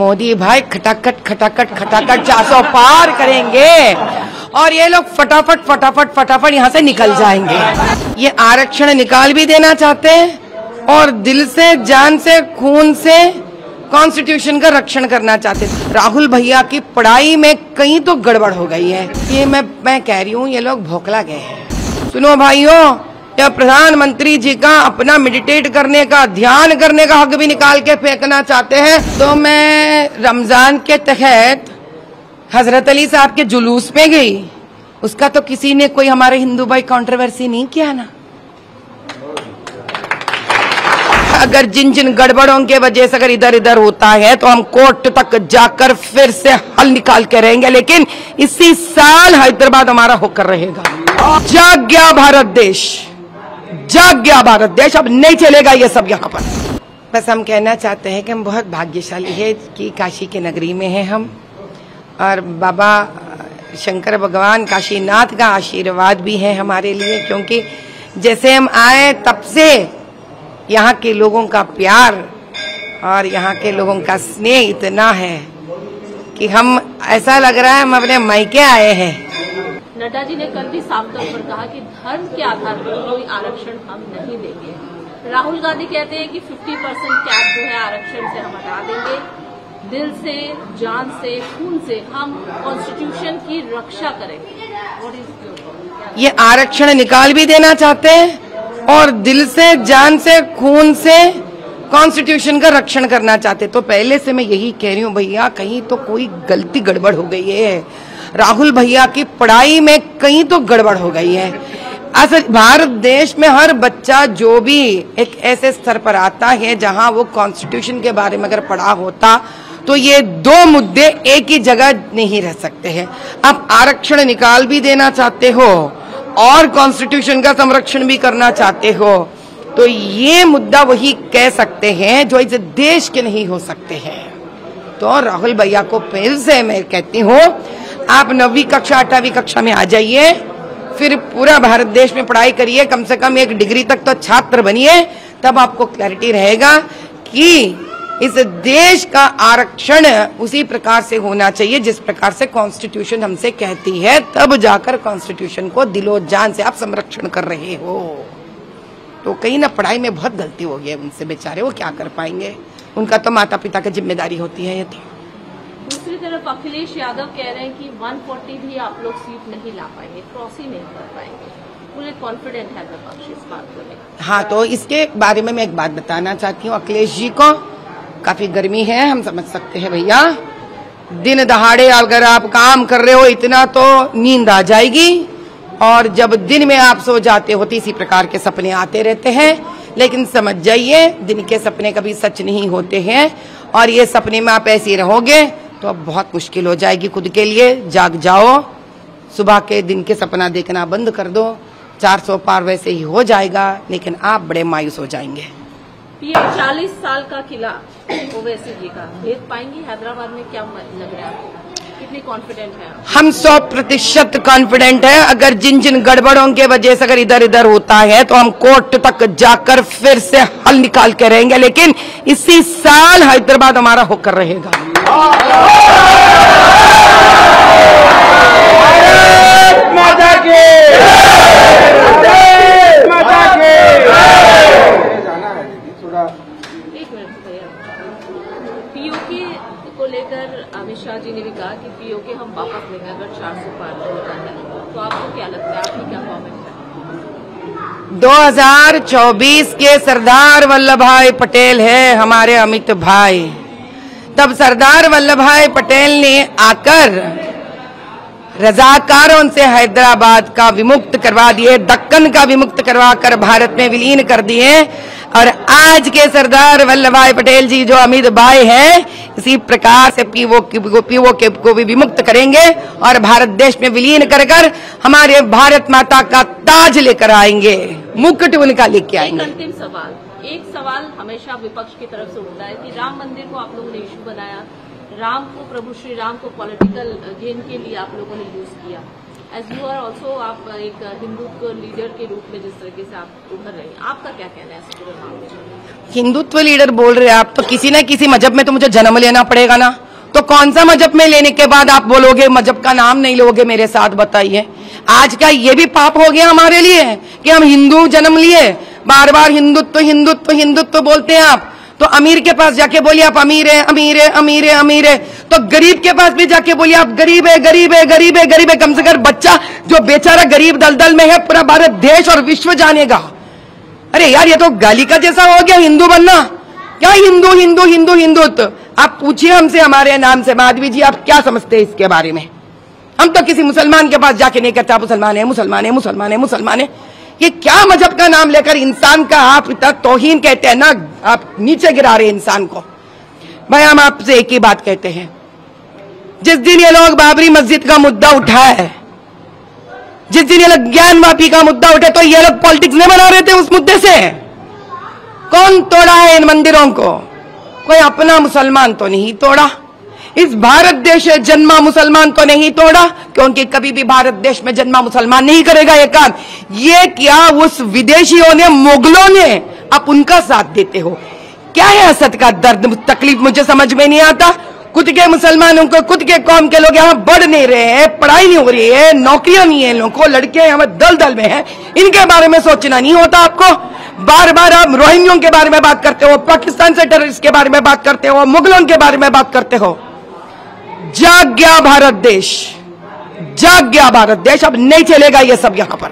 मोदी भाई खटाखट खटाखट खटाखट 400 पार करेंगे और ये लोग फटाफट फटाफट फटाफट यहाँ से निकल जाएंगे। ये आरक्षण निकाल भी देना चाहते हैं और दिल से, जान से, खून से कॉन्स्टिट्यूशन का रक्षण करना चाहते थे। राहुल भैया की पढ़ाई में कहीं तो गड़बड़ हो गई है। ये मैं कह रही हूँ, ये लोग भौखला गए हैं। सुनो भाइयों, जब प्रधानमंत्री जी का अपना मेडिटेट करने का, ध्यान करने का हक भी निकाल के फेंकना चाहते हैं, तो मैं रमजान के तहत हजरत अली साहब के जुलूस में गई। उसका तो किसी ने, कोई हमारे हिंदू भाई कंट्रोवर्सी नहीं किया ना। अगर जिन जिन गड़बड़ों के वजह से अगर इधर उधर होता है तो हम कोर्ट तक जाकर फिर से हल निकाल के रहेंगे, लेकिन इसी साल हैदराबाद हमारा होकर रहेगा। जाग गया भारत देश, जाग गया भारत देश, अब नहीं चलेगा ये सब यहाँ पर। बस हम कहना चाहते हैं कि हम बहुत भाग्यशाली है कि काशी के नगरी में हैं हम, और बाबा शंकर भगवान काशीनाथ का आशीर्वाद भी है हमारे लिए, क्योंकि जैसे हम आए तब से यहाँ के लोगों का प्यार और यहाँ के लोगों का स्नेह इतना है कि हम, ऐसा लग रहा है हम अपने मायके आए हैं। नड्डा जी ने कल भी साफ तौर पर कहा कि धर्म के आधार पर कोई आरक्षण हम नहीं देंगे। राहुल गांधी कहते हैं कि 50% कैप जो है आरक्षण से हम हटा देंगे। दिल से, जान से, खून से हम कॉन्स्टिट्यूशन की रक्षा करेंगे। ये आरक्षण निकाल भी देना चाहते हैं और दिल से, जान से, खून से कॉन्स्टिट्यूशन का रक्षण करना चाहते। तो पहले से मैं यही कह रही हूँ भैया, कहीं तो कोई गलती गड़बड़ हो गई है। राहुल भैया की पढ़ाई में कहीं तो गड़बड़ हो गई है। असल भारत देश में हर बच्चा जो भी एक ऐसे स्तर पर आता है जहां वो कॉन्स्टिट्यूशन के बारे में अगर पढ़ा होता तो ये दो मुद्दे एक ही जगह नहीं रह सकते हैं। अब आरक्षण निकाल भी देना चाहते हो और कॉन्स्टिट्यूशन का संरक्षण भी करना चाहते हो, तो ये मुद्दा वही कह सकते हैं जो इस देश के नहीं हो सकते हैं। तो राहुल भैया को फिर से मैं कहती हूँ, आप 9वीं कक्षा 8वीं कक्षा में आ जाइए, फिर पूरा भारत देश में पढ़ाई करिए, कम से कम एक डिग्री तक तो छात्र बनिए, तब आपको क्लैरिटी रहेगा कि इस देश का आरक्षण उसी प्रकार से होना चाहिए जिस प्रकार से कॉन्स्टिट्यूशन हमसे कहती है। तब जाकर कॉन्स्टिट्यूशन को दिलो जान से आप संरक्षण कर रहे हो। तो कहीं ना पढ़ाई में बहुत गलती हो गई है उनसे, बेचारे वो क्या कर पाएंगे, उनका तो माता पिता की जिम्मेदारी होती है ये। तो दूसरी तरफ अखिलेश यादव कह रहे हैं कि 140 भी आप लोग सीट नहीं ला पाएंगे, क्रॉस ही नहीं कर पाएंगे। पूरे कॉन्फिडेंट है विपक्ष इस बात को लेकर। हाँ, तो इसके बारे में मैं एक बात बताना चाहती हूँ। अखिलेश जी को काफी गर्मी है, हम समझ सकते हैं भैया। दिन दहाड़े अगर आप काम कर रहे हो इतना तो नींद आ जाएगी, और जब दिन में आप सो जाते हो तो इसी प्रकार के सपने आते रहते हैं। लेकिन समझ जाइए, दिन के सपने कभी सच नहीं होते हैं, और ये सपने में आप ऐसे रहोगे तो अब बहुत मुश्किल हो जाएगी खुद के लिए। जाग जाओ, सुबह के दिन के सपना देखना बंद कर दो। 400 पार वैसे ही हो जाएगा, लेकिन आप बड़े मायूस हो जाएंगे। पीएम 40 साल का किला ओवैसी जी का भेद पाएंगी हैदराबाद में, क्या लग रहा है, कितनी कॉन्फिडेंट है? हम 100% कॉन्फिडेंट है। अगर जिन जिन गड़बड़ों के वजह से अगर इधर उधर होता है तो हम कोर्ट तक जाकर फिर से हल निकाल के रहेंगे, लेकिन इसी साल हैदराबाद हमारा होकर रहेगा। पीओके को लेकर अमित शाह जी ने भी कहा कि पीओके हम वापस लेंगे अगर 400 पार हो जाता है। तो आपको क्या लगता है, आपकी क्या कमेंट है? 2024 के सरदार वल्लभ भाई पटेल है हमारे अमित भाई। तब सरदार वल्लभ भाई पटेल ने आकर रजाकारों से हैदराबाद का विमुक्त करवा दिए, दक्कन का विमुक्त करवा कर भारत में विलीन कर दिए। और आज के सरदार वल्लभ भाई पटेल जी जो अमित भाई हैं, इसी प्रकार से पीओके को भी विमुक्त करेंगे और भारत देश में विलीन कर कर हमारे भारत माता का ताज लेकर आएंगे, मुकुट उनका लेके आएंगे। अंतिम सवाल, एक सवाल हमेशा विपक्ष की तरफ से उठता है कि राम मंदिर को आप लोगों ने इशू बनाया, राम को, प्रभु श्री राम को पॉलिटिकल गेन के लिए आप लोगों ने यूज किया। एज यू आर ऑल्सो, आप एक हिंदुत्व लीडर के रूप में जिस तरीके से आप उभर रहे हैं, आपका क्या कहना है इस पूरे मामले में? हिंदुत्व लीडर बोल रहे हैं आप, तो किसी न किसी मजहब में तो मुझे जन्म लेना पड़ेगा ना। तो कौन सा मजहब में लेने के बाद आप बोलोगे मजहब का नाम नहीं लोगे मेरे साथ, बताइए। आज क्या ये भी पाप हो गया हमारे लिए कि हम हिंदू जन्म लिए, बार बार हिंदुत्व हिंदुत्व हिंदुत्व बोलते हैं आप। तो अमीर के पास जाके बोलिए आप अमीर है, अमीर है, अमीर है, अमीर है। तो गरीब के पास भी जाके बोलिए आप गरीब है, गरीब है, गरीब है, गरीब है। कम से कम बच्चा जो बेचारा गरीब दलदल में है, पूरा भारत देश और विश्व जानेगा। अरे यार, ये तो गाली का जैसा हो गया हिंदू बनना। क्या हिंदू हिंदू हिंदू हिंदुत्व? आप पूछिए हमसे, हमारे नाम से, माधवी जी आप क्या समझते हैं इसके बारे में? हम तो किसी मुसलमान के पास जाके नहीं कहते आप मुसलमान है, मुसलमान है, मुसलमान है, मुसलमान है। ये क्या मजहब का नाम लेकर इंसान का आप इतना तौहीन कहते हैं ना, आप नीचे गिरा रहे हैं इंसान को। भाई हम आपसे एक ही बात कहते हैं, जिस दिन ये लोग बाबरी मस्जिद का मुद्दा उठाए, जिस दिन ये लोग ज्ञान वापी का मुद्दा उठे, तो ये लोग पॉलिटिक्स नहीं बना रहे थे उस मुद्दे से। कौन तोड़ा है इन मंदिरों को? कोई अपना मुसलमान तो नहीं तोड़ा। इस भारत देश में जन्मा मुसलमान तो नहीं तोड़ा, क्योंकि कभी भी भारत देश में जन्मा मुसलमान नहीं करेगा ये काम। ये क्या उस विदेशियों ने, मुगलों ने, आप उनका साथ देते हो? क्या है असद का दर्द, तकलीफ मुझे समझ में नहीं आता। खुद के मुसलमानों को, खुद के कौम के लोग यहाँ बढ़ नहीं रहे हैं, पढ़ाई नहीं हो रही है, नौकरियां नहीं है, लोगों को लड़के यहाँ दल दल में है, इनके बारे में सोचना नहीं होता आपको। बार बार आप रोहिंग्यों के बारे में बात करते हो, पाकिस्तान से टेररिस्ट के बारे में बात करते हो, मुगलों के बारे में बात करते हो। जाग गया भारत देश, जाग गया भारत देश। अब नहीं चलेगा ये सब यहाँ पर।